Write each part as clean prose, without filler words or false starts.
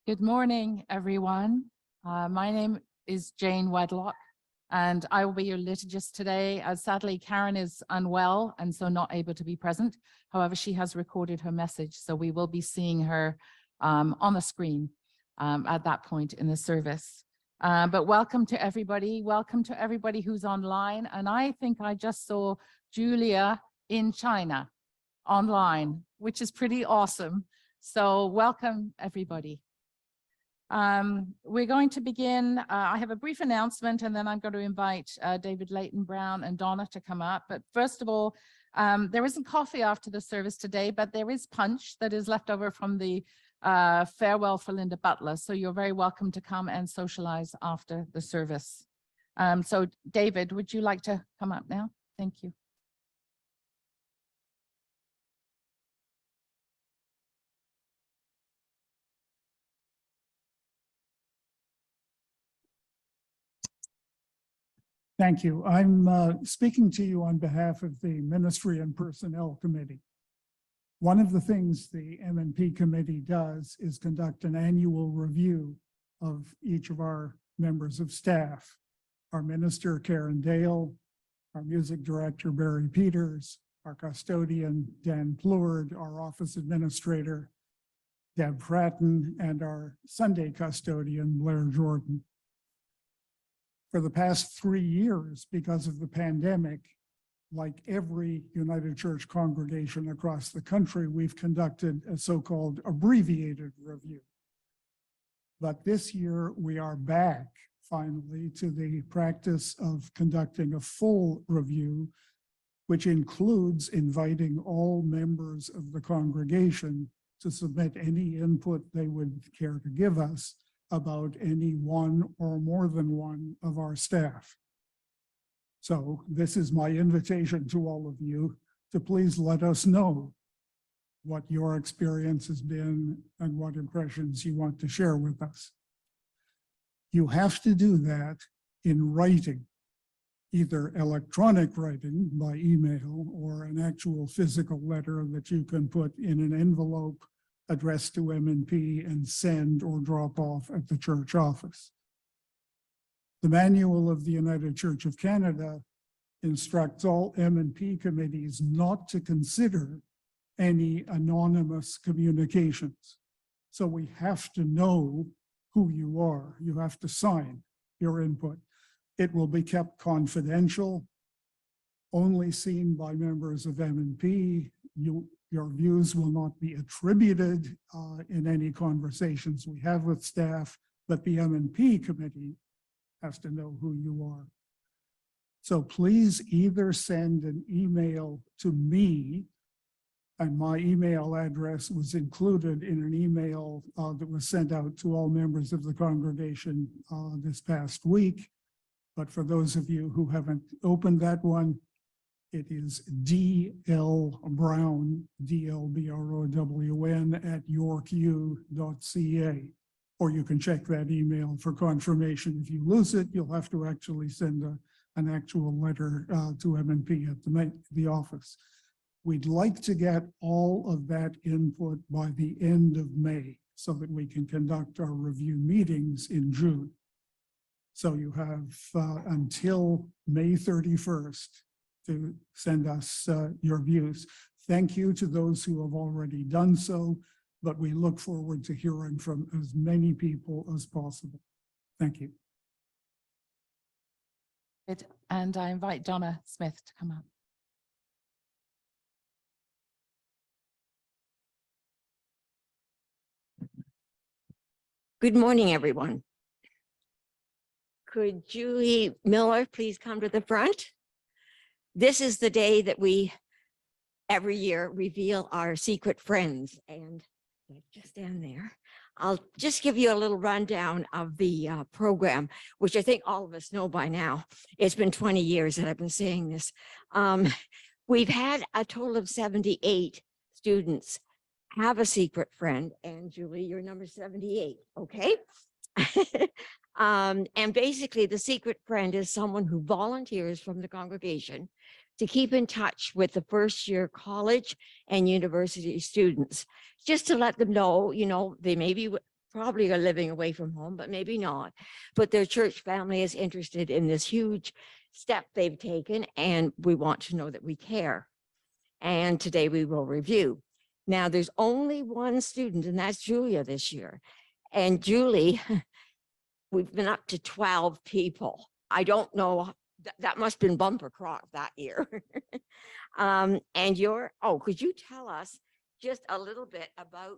Good morning, everyone. My name is Jane Wedlock, and I will be your liturgist today, as sadly Karen is unwell and so not able to be present. However, she has recorded her message, so we will be seeing her on the screen at that point in the service. But welcome to everybody. Welcome to everybody who's online. And I think I just saw Julia in China online, which is pretty awesome. So welcome, everybody. We're going to begin. I have a brief announcement, and then I'm going to invite David Leighton Brown and Donna to come up. But first of all, there isn't coffee after the service today, but there is punch that is left over from the farewell for Linda Butler. So you're very welcome to come and socialize after the service. So David, would you like to come up now? Thank you. Thank you. I'm speaking to you on behalf of the Ministry and Personnel Committee. One of the things the M&P Committee does is conduct an annual review of each of our members of staff. Our minister, Karen Dale, our music director, Barry Peters, our custodian, Dan Pleward, our office administrator, Deb Fratton, and our Sunday custodian, Blair Jordan. For the past 3 years, because of the pandemic, like every United Church congregation across the country, we've conducted a so-called abbreviated review. But this year, we are back finally to the practice of conducting a full review, which includes inviting all members of the congregation to submit any input they would care to give us about any one or more than one of our staff. So this is my invitation to all of you to please let us know what your experience has been and what impressions you want to share with us. You have to do that in writing, either electronic writing by email or an actual physical letter that you can put in an envelope addressed to M&P and send or drop off at the church office. The Manual of the United Church of Canada instructs all M&P committees not to consider any anonymous communications. So we have to know who you are. You have to sign your input. It will be kept confidential, only seen by members of M&P. Your views will not be attributed in any conversations we have with staff, but the M&P committee has to know who you are. So please either send an email to me, and my email address was included in an email that was sent out to all members of the congregation this past week. But for those of you who haven't opened that one, it is dlbrown, DLBROWN @yorku.ca. Or you can check that email for confirmation. If you lose it, you'll have to actually send an actual letter to M&P at the office. We'd like to get all of that input by the end of May so that we can conduct our review meetings in June. So you have until May 31st to send us your views. Thank you to those who have already done so, but we look forward to hearing from as many people as possible. Thank you. And I invite Donna Smith to come up. Good morning, everyone. Could Julie Miller please come to the front? This is the day that we every year reveal our secret friends, and just stand there. I'll just give you a little rundown of the program, which I think all of us know by now. It's been 20 years that I've been saying this. We've had a total of 78 students have a secret friend, and Julie, you're number 78, okay? And basically the secret friend is someone who volunteers from the congregation to keep in touch with the first year college and university students, just to let them know, you know, they may be probably are living away from home, but maybe not. But their church family is interested in this huge step they've taken, and we want to know that we care. And today we will review. Now, there's only one student, and that's Julia this year. And Julie, we've been up to 12 people. I don't know, that must have been bumper crop that year. And could you tell us just a little bit about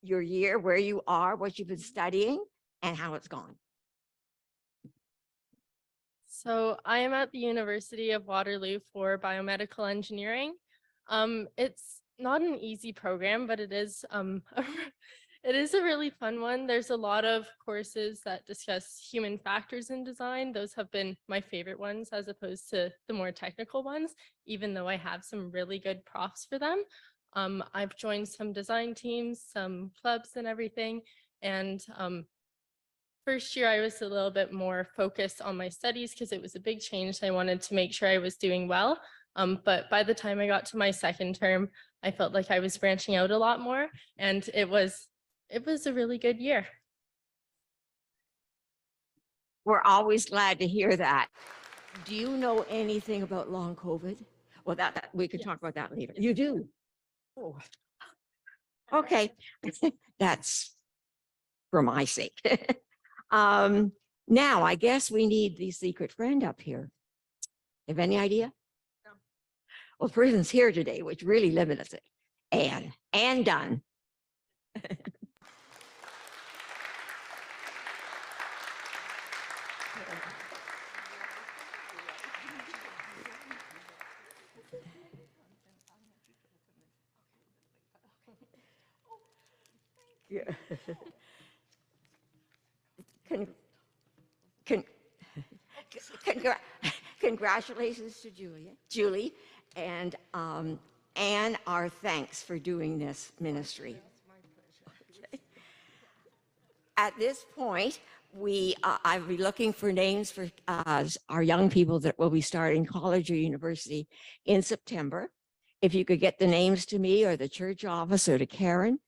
your year, where you are, what you've been studying, and how it's gone? So I am at the University of Waterloo for biomedical engineering. It's not an easy program, but it is it is a really fun one. There's a lot of courses that discuss human factors in design. Those have been my favorite ones as opposed to the more technical ones, even though I have some really good profs for them. I've joined some design teams, some clubs and everything. And first year I was a little bit more focused on my studies because it was a big change. I wanted to make sure I was doing well. But by the time I got to my second term, I felt like I was branching out a lot more, and it was a really good year. We're always glad to hear that. Do you know anything about long COVID? Well, that we can talk about that later. You do? Oh, okay. That's for my sake. Now, I guess we need the secret friend up here. Have any idea? No. Well, the person's here today, which really limits it. Anne Dunn. Yeah. Congratulations to Julie, and Anne, our thanks for doing this ministry. Okay. At this point, I'll be looking for names for our young people that will be starting college or university in September. If you could get the names to me or the church office or to Karen,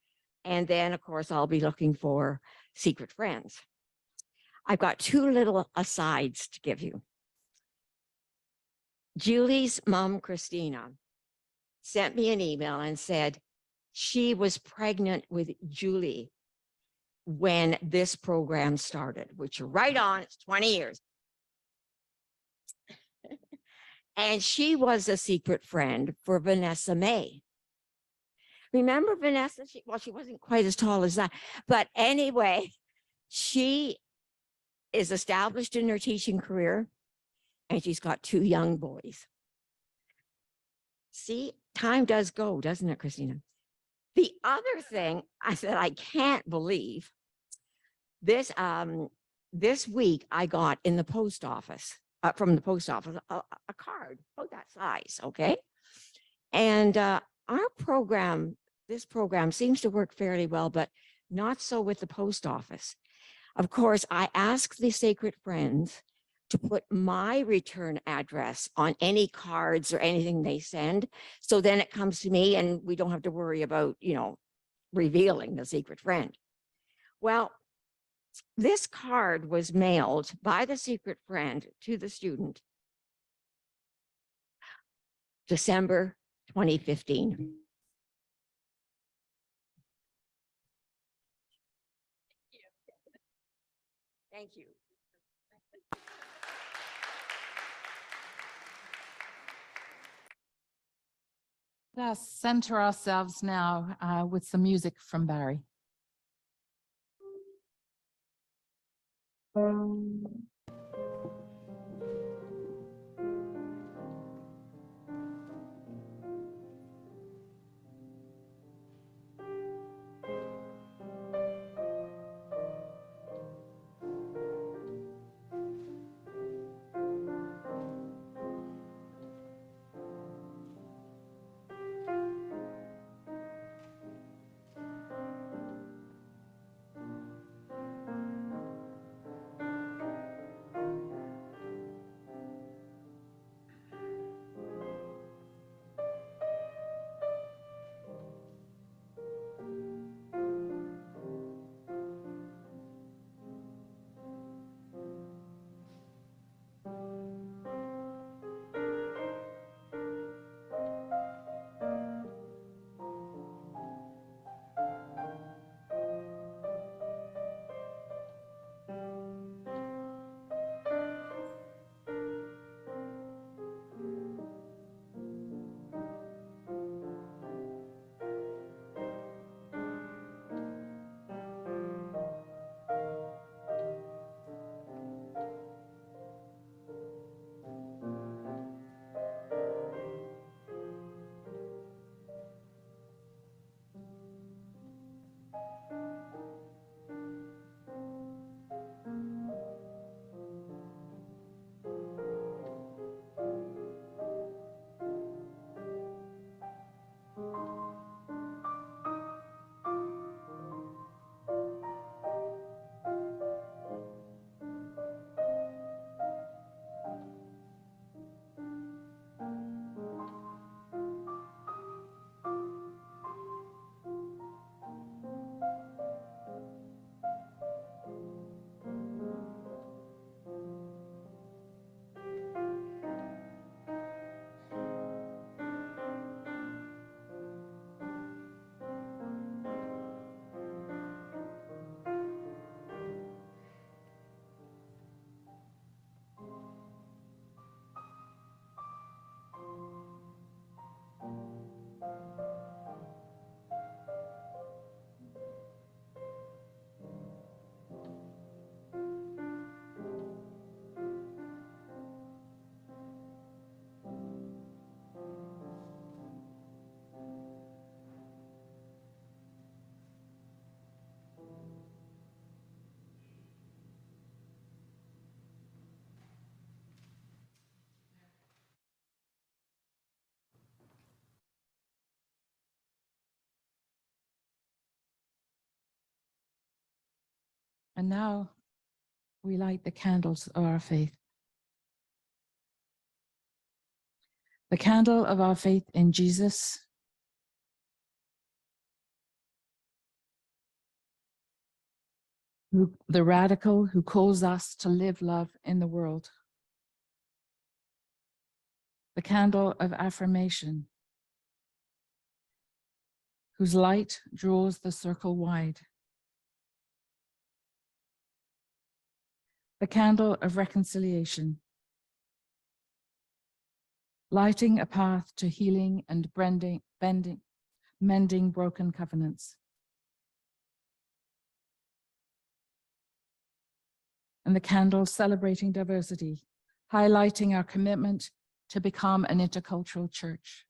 and then of course I'll be looking for secret friends. I've got two little asides to give you. Julie's mom, Christina, sent me an email and said she was pregnant with Julie when this program started, which you're right on, it's 20 years. And she was a secret friend for Vanessa May. Remember Vanessa? She wasn't quite as tall as that. But anyway, she is established in her teaching career, and she's got two young boys. See, time does go, doesn't it, Christina? The other thing I said, I can't believe this, this week I got in the post office, from the post office, a card about that size, okay? And our program, this program seems to work fairly well, but not so with the post office. Of course, I asked the Sacred Friends to put my return address on any cards or anything they send. So then it comes to me and we don't have to worry about, revealing the secret friend. Well, this card was mailed by the secret friend to the student December 2015. Thank you. Let's center ourselves now with some music from Barry. And now we light the candles of our faith. The candle of our faith in Jesus, the radical who calls us to live love in the world. The candle of affirmation, whose light draws the circle wide. The candle of reconciliation, lighting a path to healing and mending broken covenants. And the candle celebrating diversity, highlighting our commitment to become an intercultural church.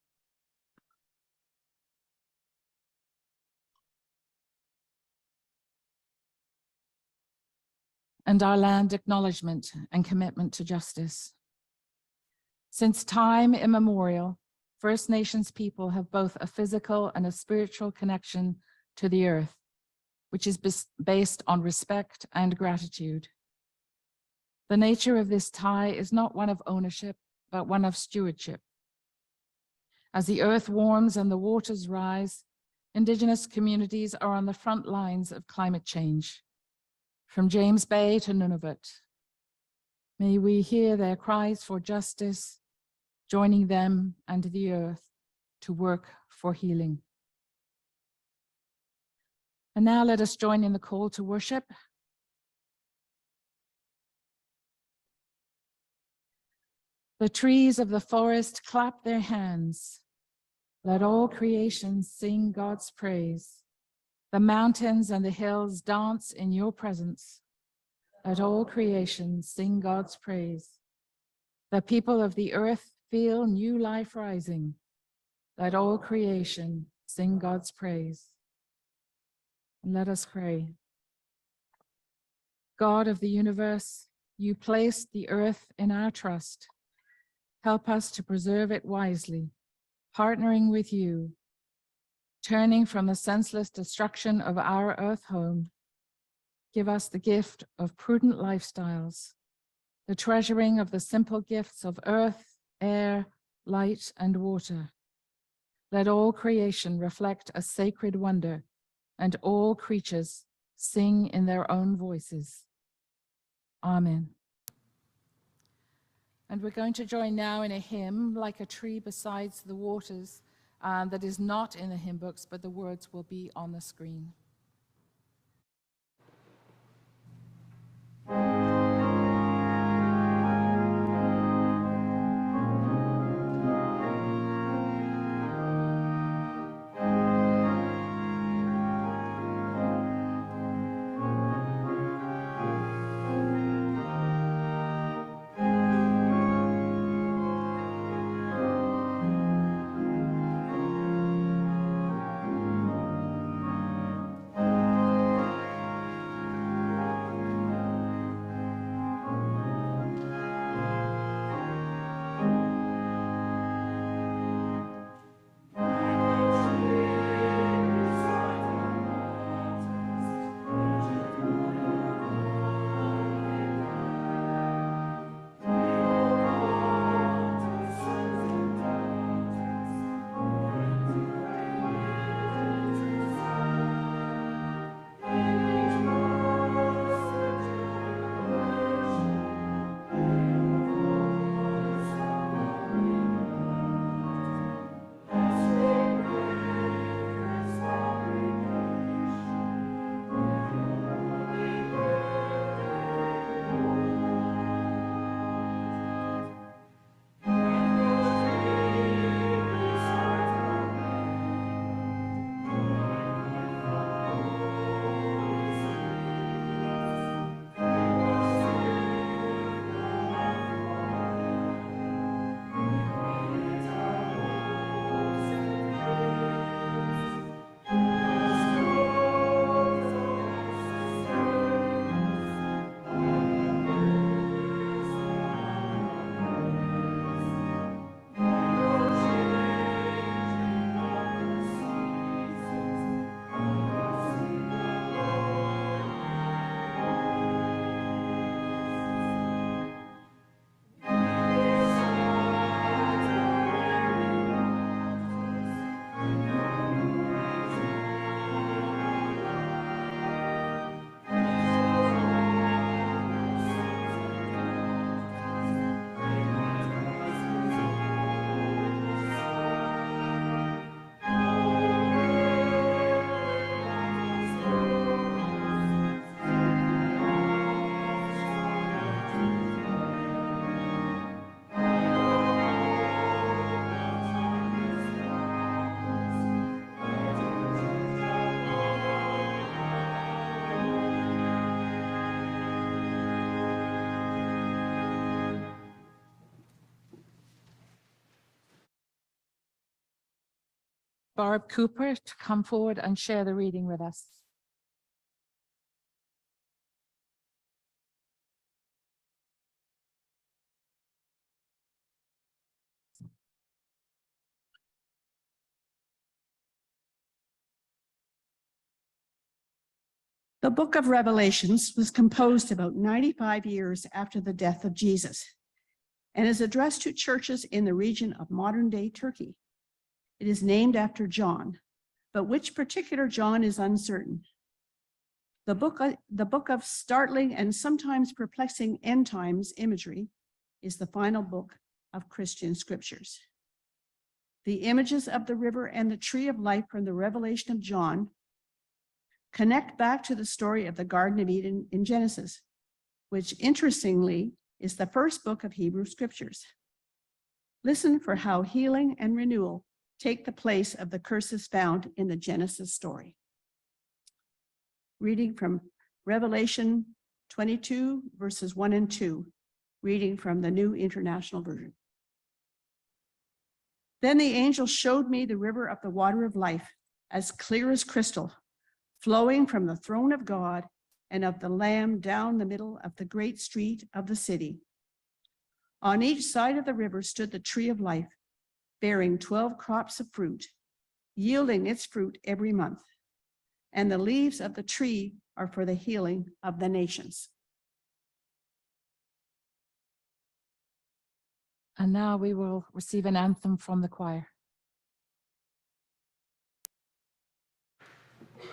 And our land acknowledgement and commitment to justice. Since time immemorial, First Nations people have both a physical and a spiritual connection to the earth, which is based on respect and gratitude. The nature of this tie is not one of ownership, but one of stewardship. As the earth warms and the waters rise, Indigenous communities are on the front lines of climate change, from James Bay to Nunavut. May we hear their cries for justice, joining them and the earth to work for healing. And now let us join in the call to worship. The trees of the forest clap their hands. Let all creation sing God's praise. The mountains and the hills dance in your presence. Let all creation sing God's praise. The people of the earth feel new life rising. Let all creation sing God's praise. And let us pray. God of the universe, you placed the earth in our trust. Help us to preserve it wisely, partnering with you, turning from the senseless destruction of our earth home. Give us the gift of prudent lifestyles, the treasuring of the simple gifts of earth, air, light, and water. Let all creation reflect a sacred wonder, and all creatures sing in their own voices. Amen. And we're going to join now in a hymn, Like a Tree Beside the Waters, that is not in the hymn books, but the words will be on the screen. Barb Cooper to come forward and share the reading with us. The book of Revelations was composed about 95 years after the death of Jesus and is addressed to churches in the region of modern-day Turkey. It is named after John, but which particular John is uncertain. The book of startling and sometimes perplexing end times imagery is the final book of Christian scriptures. The images of the river and the tree of life from the Revelation of John connect back to the story of the Garden of Eden in Genesis, which interestingly is the first book of Hebrew scriptures. Listen for how healing and renewal take the place of the curses found in the Genesis story. Reading from Revelation 22, verses 1 and 2, reading from the New International Version. Then the angel showed me the river of the water of life, as clear as crystal, flowing from the throne of God and of the Lamb down the middle of the great street of the city. On each side of the river stood the tree of life, bearing 12 crops of fruit, yielding its fruit every month. And the leaves of the tree are for the healing of the nations. And now we will receive an anthem from the choir. Thank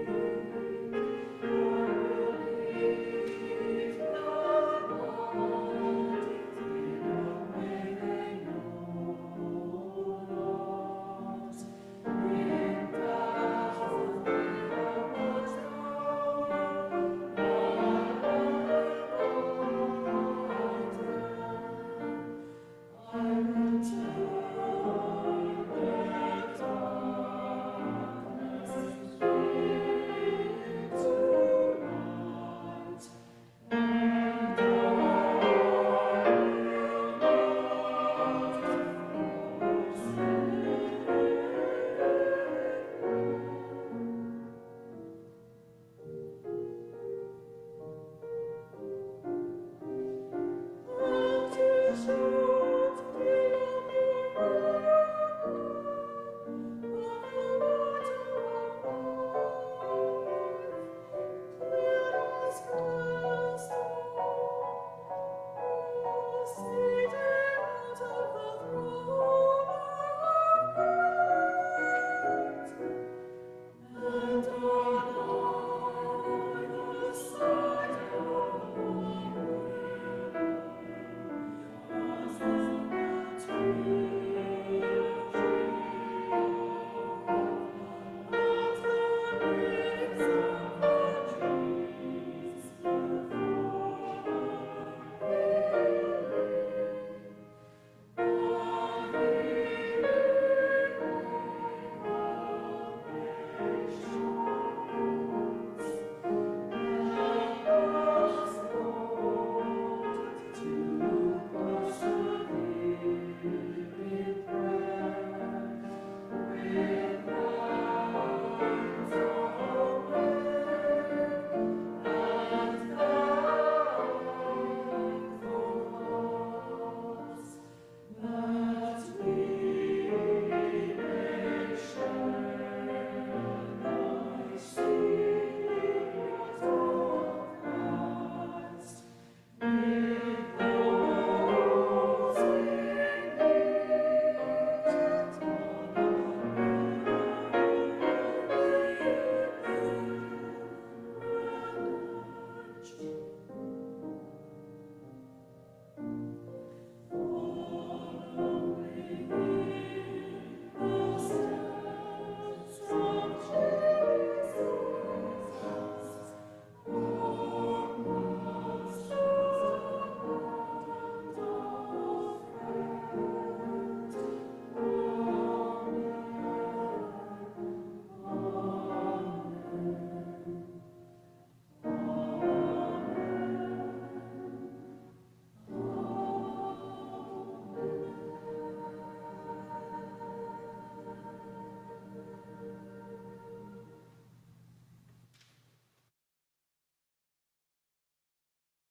you.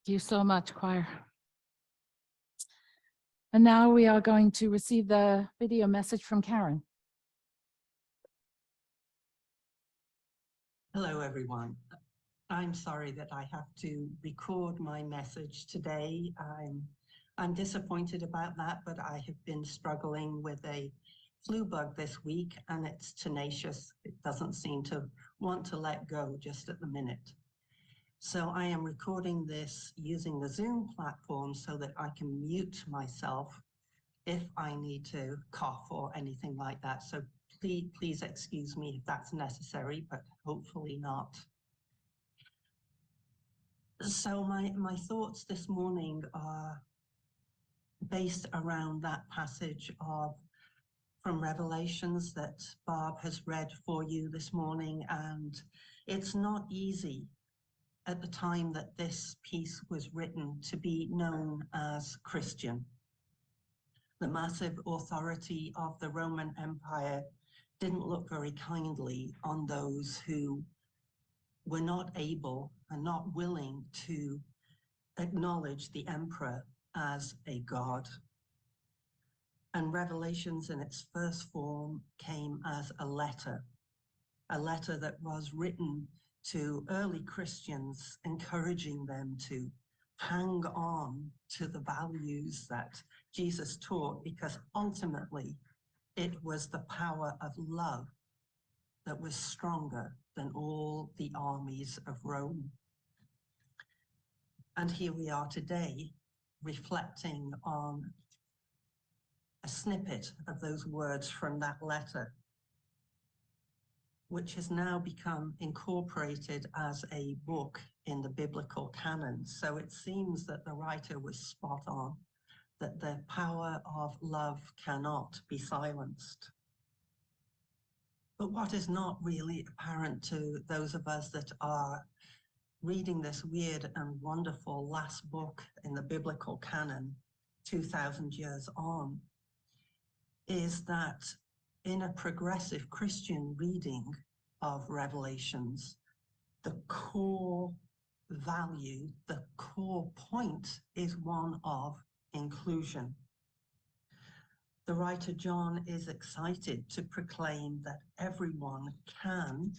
you so much, choir. And now we are going to receive the video message from Karen. Hello, everyone. I'm sorry that I have to record my message today. I'm disappointed about that, but I have been struggling with a flu bug this week, and it's tenacious. It doesn't seem to want to let go just at the minute. So I am recording this using the Zoom platform so that I can mute myself if I need to cough or anything like that. So please excuse me if that's necessary, but hopefully not. So my thoughts this morning are based around that passage from Revelations that Barb has read for you this morning. And it's not easy at the time that this piece was written to be known as Christian. The massive authority of the Roman Empire didn't look very kindly on those who were not able and not willing to acknowledge the emperor as a god. And Revelations in its first form came as a letter that was written to early Christians, encouraging them to hang on to the values that Jesus taught, because ultimately it was the power of love that was stronger than all the armies of Rome. And here we are today, reflecting on a snippet of those words from that letter, which has now become incorporated as a book in the biblical canon. So it seems that the writer was spot on, that the power of love cannot be silenced. But what is not really apparent to those of us that are reading this weird and wonderful last book in the biblical canon 2,000 years on is that in a progressive Christian reading of Revelations, the core value, the core point is one of inclusion. The writer John is excited to proclaim that everyone can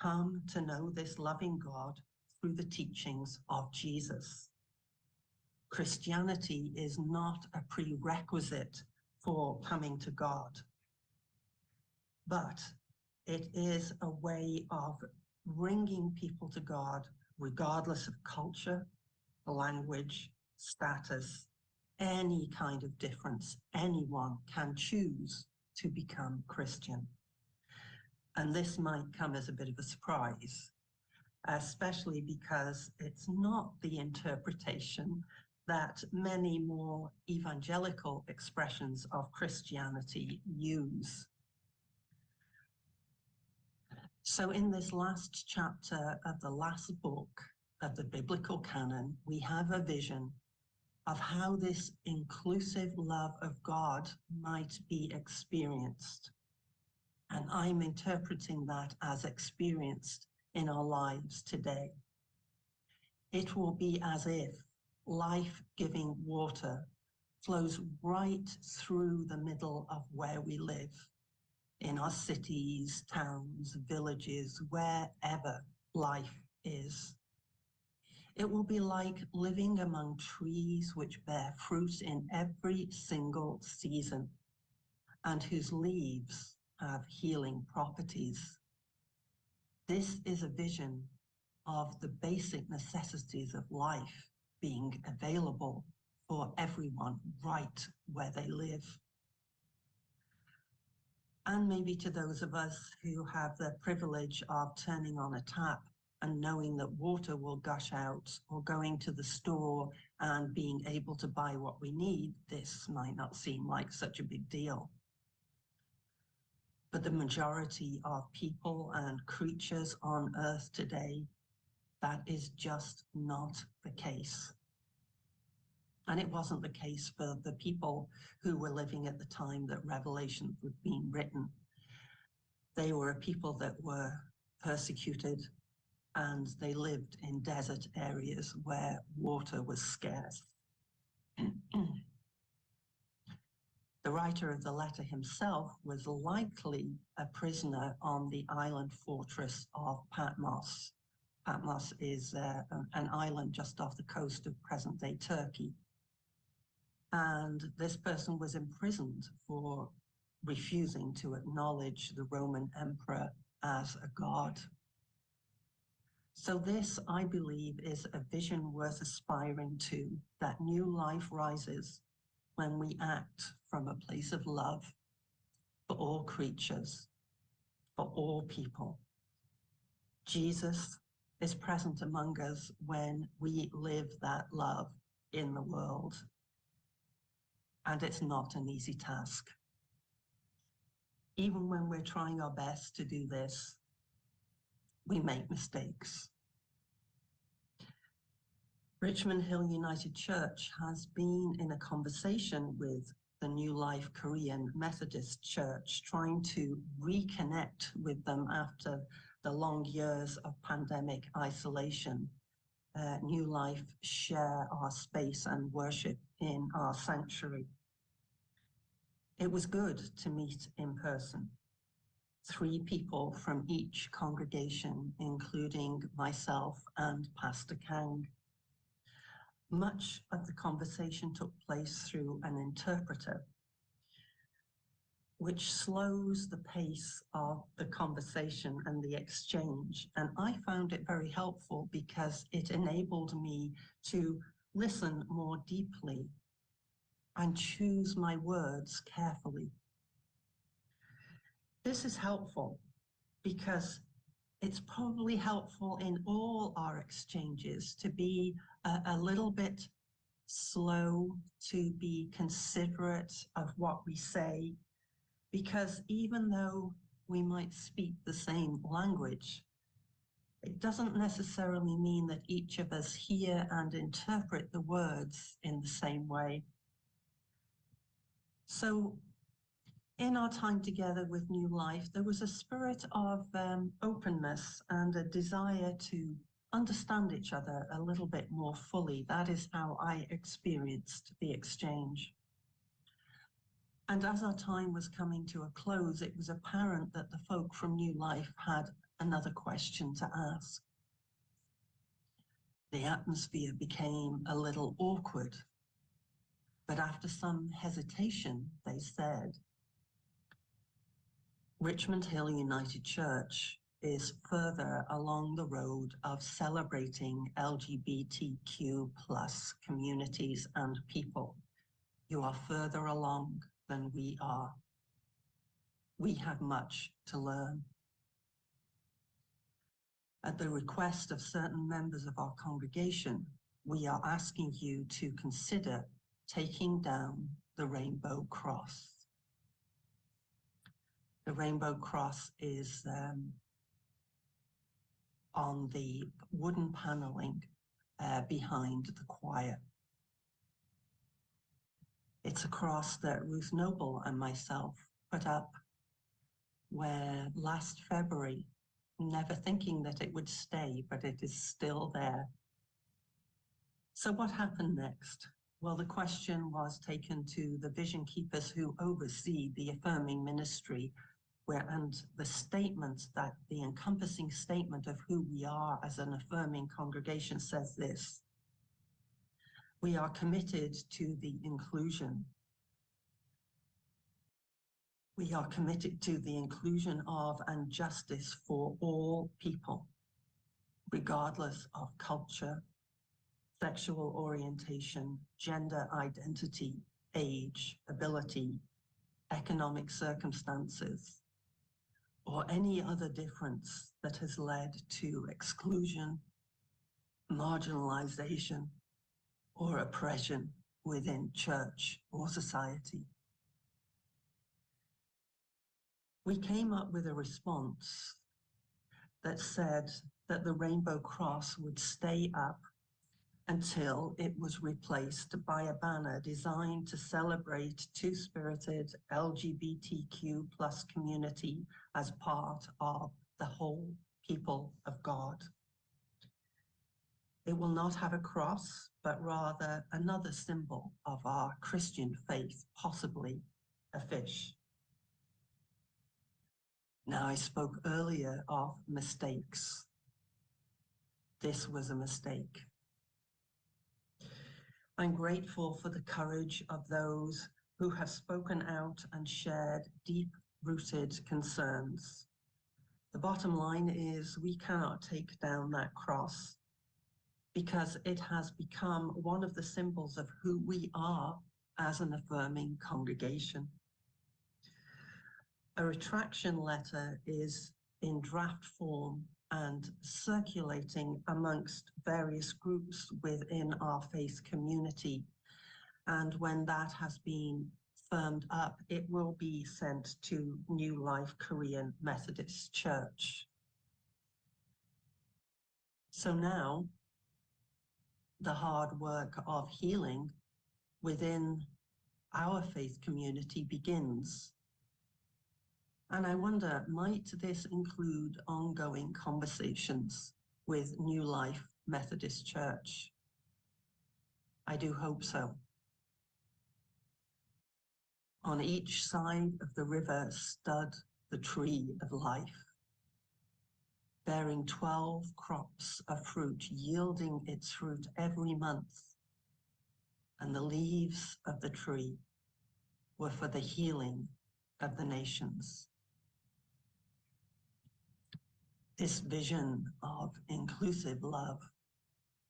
come to know this loving God through the teachings of Jesus. Christianity is not a prerequisite for coming to God, but it is a way of bringing people to God regardless of culture, language, status, any kind of difference. Anyone can choose to become Christian. And this might come as a bit of a surprise, especially because it's not the interpretation that many more evangelical expressions of Christianity use. So in this last chapter of the last book of the biblical canon, we have a vision of how this inclusive love of God might be experienced. And I'm interpreting that as experienced in our lives today. It will be as if life-giving water flows right through the middle of where we live, in our cities, towns, villages, wherever life is. It will be like living among trees which bear fruit in every single season and whose leaves have healing properties. This is a vision of the basic necessities of life being available for everyone right where they live. And maybe to those of us who have the privilege of turning on a tap and knowing that water will gush out, or going to the store and being able to buy what we need, this might not seem like such a big deal. But the majority of people and creatures on Earth today, that is just not the case. And it wasn't the case for the people who were living at the time that Revelation was being written. They were a people that were persecuted, and they lived in desert areas where water was scarce. The writer of the letter himself was likely a prisoner on the island fortress of Patmos. Patmos is an island just off the coast of present-day Turkey. And this person was imprisoned for refusing to acknowledge the Roman emperor as a god. So this, I believe, is a vision worth aspiring to, that new life rises when we act from a place of love for all creatures, for all people. Jesus is present among us when we live that love in the world. And it's not an easy task. Even when we're trying our best to do this, we make mistakes. Richmond Hill United Church has been in a conversation with the New Life Korean Methodist Church, trying to reconnect with them after the long years of pandemic isolation. New Life share our space and worship in our sanctuary. It was good to meet in person. 3 people from each congregation, including myself and Pastor Kang. Much of the conversation took place through an interpreter, which slows the pace of the conversation and the exchange. And I found it very helpful because it enabled me to listen more deeply and choose my words carefully. This is helpful because it's probably helpful in all our exchanges to be a little bit slow, to be considerate of what we say, because even though we might speak the same language, it doesn't necessarily mean that each of us hear and interpret the words in the same way. So in our time together with New Life, there was a spirit of openness and a desire to understand each other a little bit more fully. That is how I experienced the exchange. And as our time was coming to a close, it was apparent that the folk from New Life had another question to ask. The atmosphere became a little awkward, but after some hesitation, they said, Richmond Hill United Church is further along the road of celebrating LGBTQ+ communities and people. You are further along than we are. We have much to learn. At the request of certain members of our congregation, we are asking you to consider taking down the rainbow cross. The rainbow cross is on the wooden paneling behind the choir. It's a cross that Ruth Noble and myself put up where last February, never thinking that it would stay, but it is still there. So what happened next? Well, the question was taken to the vision keepers who oversee the affirming ministry, and the statement, that the encompassing statement of who we are as an affirming congregation says this: we are committed to the inclusion. We are committed to the inclusion of and justice for all people, regardless of culture, sexual orientation, gender identity, age, ability, economic circumstances, or any other difference that has led to exclusion, marginalization, or oppression within church or society. We came up with a response that said that the rainbow cross would stay up until it was replaced by a banner designed to celebrate two-spirited LGBTQ+ community as part of the whole people of God. It will not have a cross, but rather another symbol of our Christian faith, possibly a fish. Now, I spoke earlier of mistakes. This was a mistake. I'm grateful for the courage of those who have spoken out and shared deep-rooted concerns. The bottom line is we cannot take down that cross because it has become one of the symbols of who we are as an affirming congregation. A retraction letter is in draft form and circulating amongst various groups within our faith community. And when that has been firmed up, it will be sent to New Life Korean Methodist Church. So now, the hard work of healing within our faith community begins. And I wonder, might this include ongoing conversations with New Life Methodist Church? I do hope so. On each side of the river stood the tree of life, bearing 12 crops of fruit, yielding its fruit every month. And the leaves of the tree were for the healing of the nations. This vision of inclusive love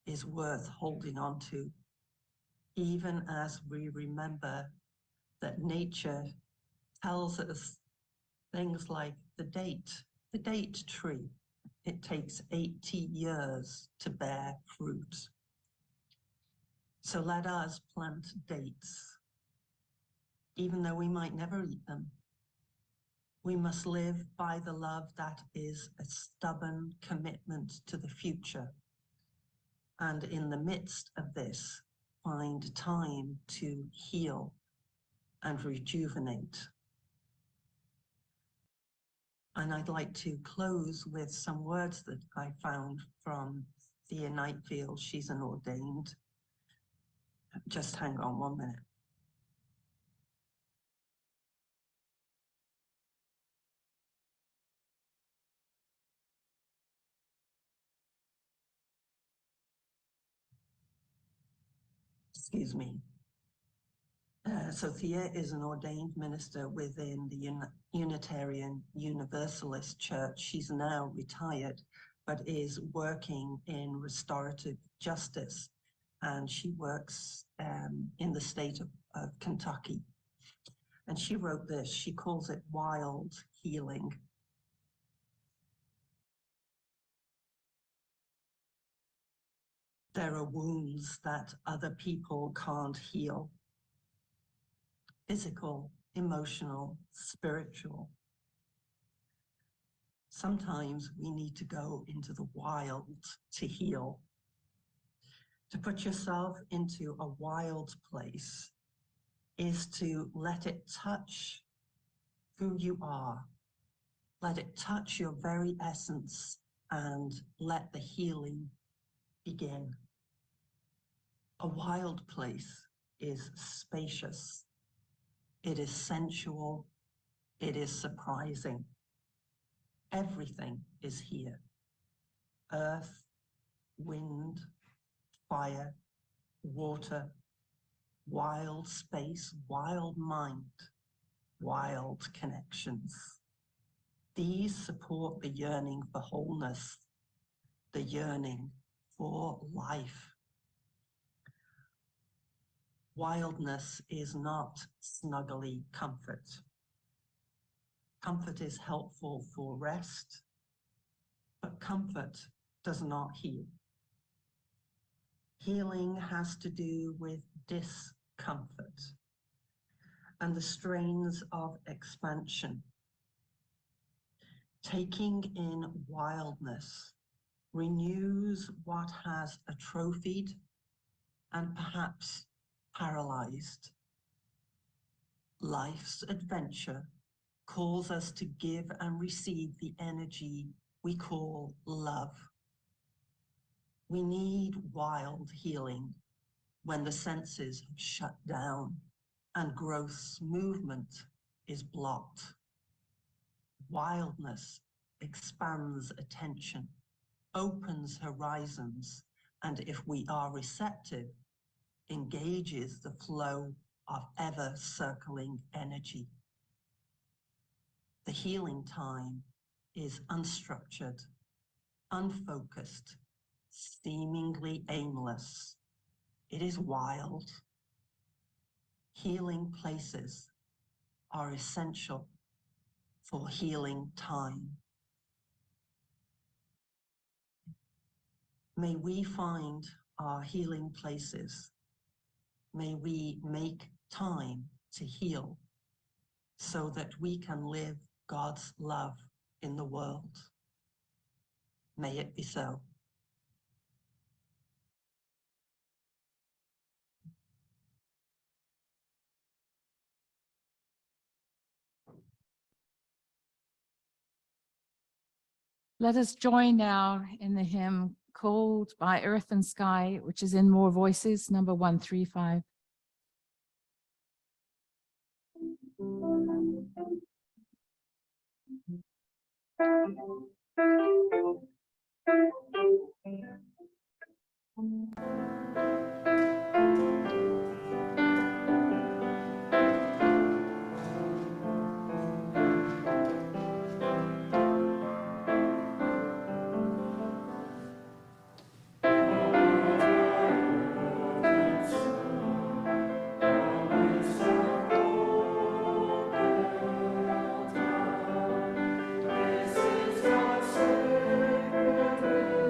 is worth holding on to, even as we remember that nature tells us things like the date tree. It takes 80 years to bear fruit. So let us plant dates, even though we might never eat them. We must live by the love that is a stubborn commitment to the future. And in the midst of this, find time to heal and rejuvenate. And I'd like to close with some words that I found from Thea Nightfield. She's an ordained. Just hang on 1 minute. Excuse me. So Thea is an ordained minister within the Unitarian Universalist Church. She's now retired, but is working in restorative justice. And she works in the state of Kentucky. And she wrote this, she calls it wild healing. There are wounds that other people can't heal. Physical, emotional, spiritual. Sometimes we need to go into the wild to heal. To put yourself into a wild place is to let it touch who you are. Let it touch your very essence and let the healing begin. A wild place is spacious. It is sensual. It is surprising. Everything is here. Earth, wind, fire, water, wild space, wild mind, wild connections. These support the yearning for wholeness, the yearning for life. Wildness is not snuggly comfort. Comfort is helpful for rest, but comfort does not heal. Healing has to do with discomfort and the strains of expansion. Taking in wildness renews what has atrophied and perhaps paralyzed. Life's adventure calls us to give and receive the energy we call love. We need wild healing when the senses have shut down and growth's movement is blocked. Wildness expands attention, opens horizons, and if we are receptive, engages the flow of ever-circling energy. The healing time is unstructured, unfocused, seemingly aimless. It is wild. Healing places are essential for healing time. May we find our healing places. May we make time to heal so that we can live God's love in the world. May it be so. Let us join now in the hymn called By Earth and Sky, which is in More Voices, number 135. This is God's sacred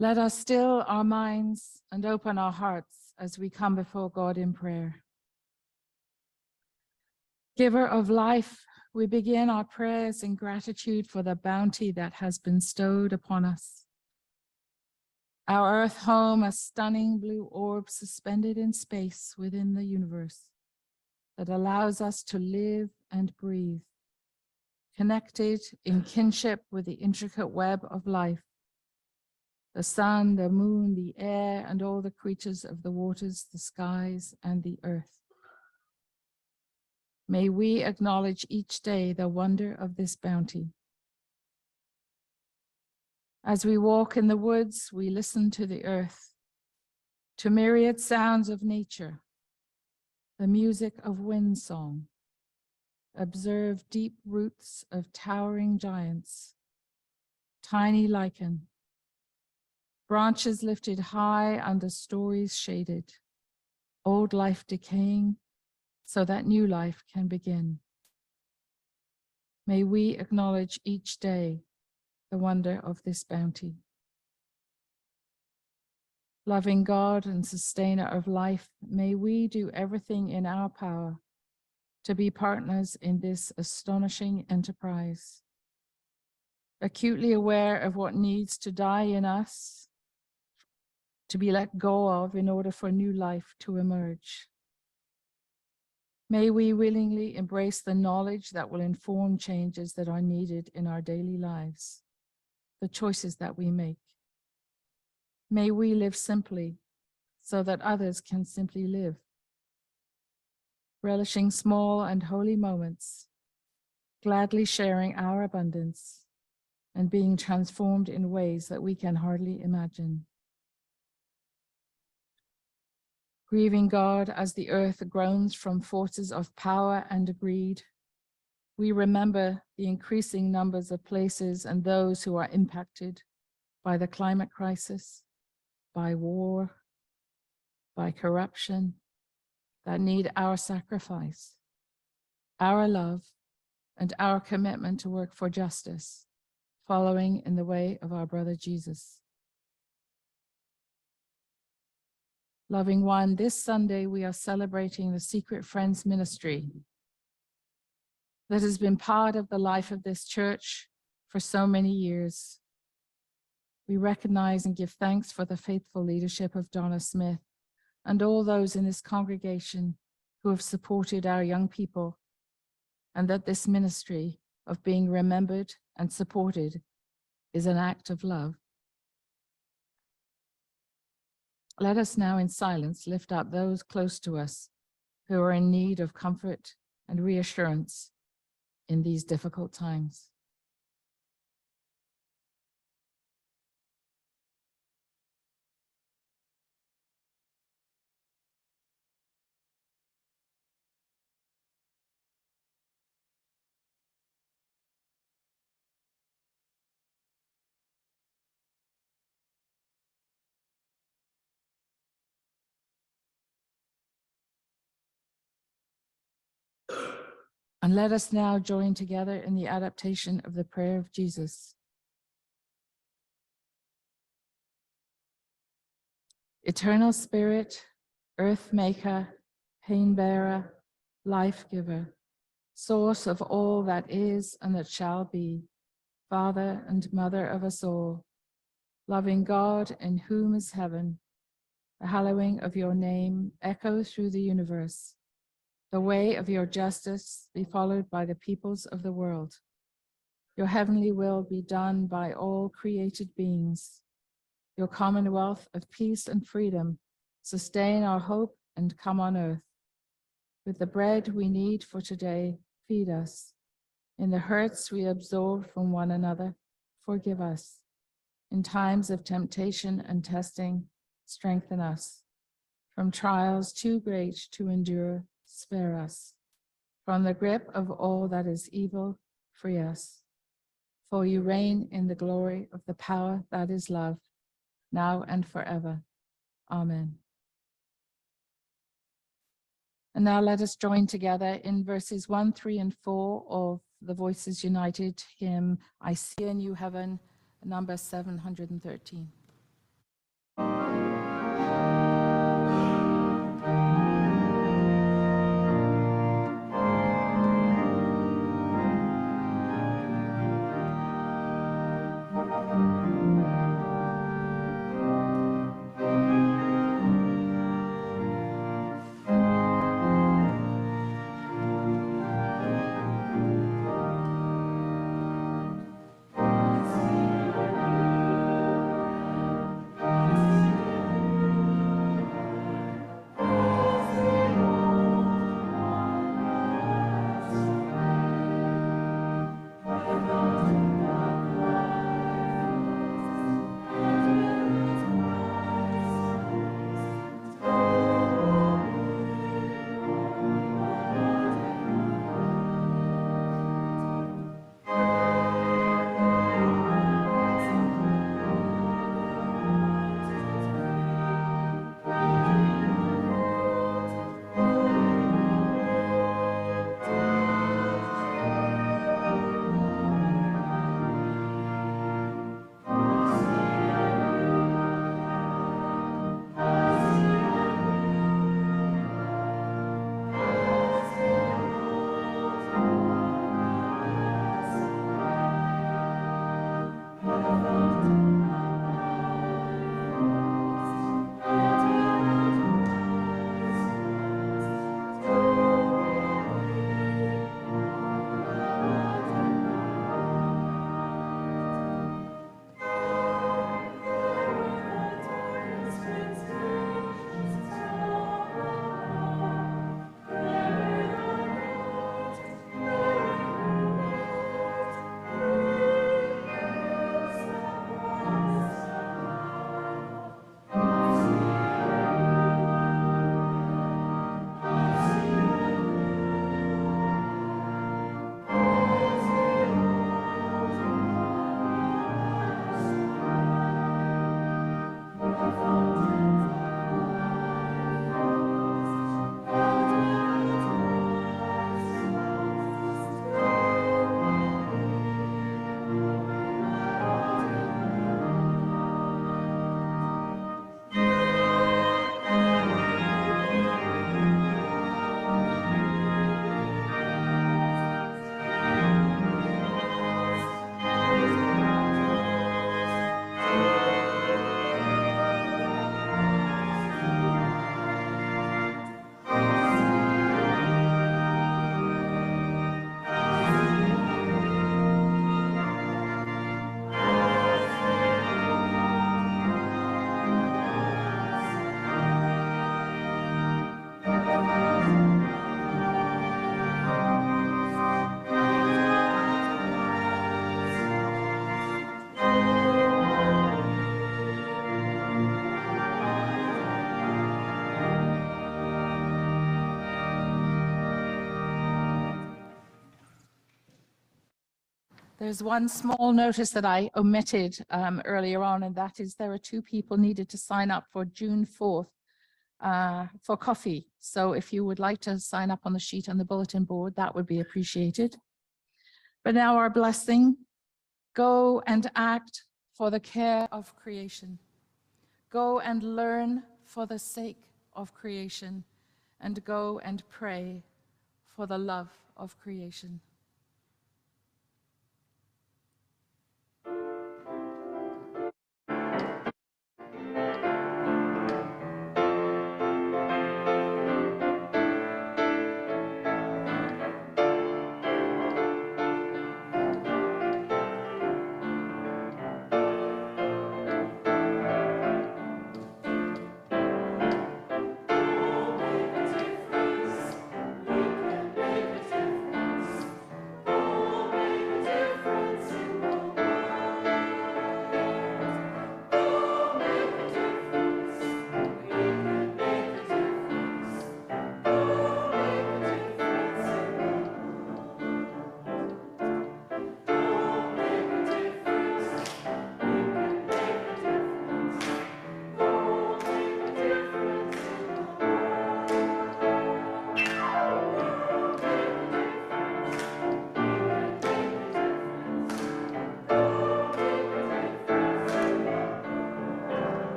Let us still our minds and open our hearts as we come before God in prayer. Giver of life, we begin our prayers in gratitude for the bounty that has been bestowed upon us. Our earth home, a stunning blue orb suspended in space within the universe that allows us to live and breathe, connected in kinship with the intricate web of life, the sun, the moon, the air, and all the creatures of the waters, the skies, and the earth. May we acknowledge each day the wonder of this bounty. As we walk in the woods, we listen to the earth, to myriad sounds of nature, the music of wind song. Observe deep roots of towering giants, tiny lichen, branches lifted high under stories shaded, old life decaying so that new life can begin. May we acknowledge each day the wonder of this bounty. Loving God and sustainer of life, may we do everything in our power to be partners in this astonishing enterprise, acutely aware of what needs to die in us, to be let go of in order for new life to emerge. May we willingly embrace the knowledge that will inform changes that are needed in our daily lives, the choices that we make. May we live simply so that others can simply live, relishing small and holy moments, gladly sharing our abundance, and being transformed in ways that we can hardly imagine. Grieving God as the earth groans from forces of power and greed, we remember the increasing numbers of places and those who are impacted by the climate crisis, by war, by corruption, that need our sacrifice, our love, and our commitment to work for justice, following in the way of our brother Jesus. Loving one, this Sunday we are celebrating the Secret Friends ministry that has been part of the life of this church for so many years. We recognize and give thanks for the faithful leadership of Donna Smith and all those in this congregation who have supported our young people, and that this ministry of being remembered and supported is an act of love. Let us now in silence lift up those close to us who are in need of comfort and reassurance in these difficult times. And let us now join together in the adaptation of the prayer of Jesus. Eternal Spirit, earth maker, pain bearer, life giver, source of all that is and that shall be, Father and Mother of us all, loving God in whom is heaven, the hallowing of your name echo through the universe. The way of your justice be followed by the peoples of the world. Your heavenly will be done by all created beings. Your commonwealth of peace and freedom sustain our hope and come on earth. With the bread we need for today, feed us. In the hurts we absorb from one another, forgive us. In times of temptation and testing, strengthen us. From trials too great to endure, spare us. From the grip of all that is evil, free us. For you reign in the glory of the power that is love, now and forever. Amen. And now let us join together in verses 1, 3, and 4 of the Voices United hymn, I See a New Heaven, number 713. There's one small notice that I omitted earlier on, and that is there are 2 people needed to sign up for June 4th for coffee. So if you would like to sign up on the sheet on the bulletin board, that would be appreciated. But now our blessing, go and act for the care of creation. Go and learn for the sake of creation, and go and pray for the love of creation.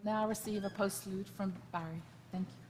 Now receive a postlude from Barry. Thank you.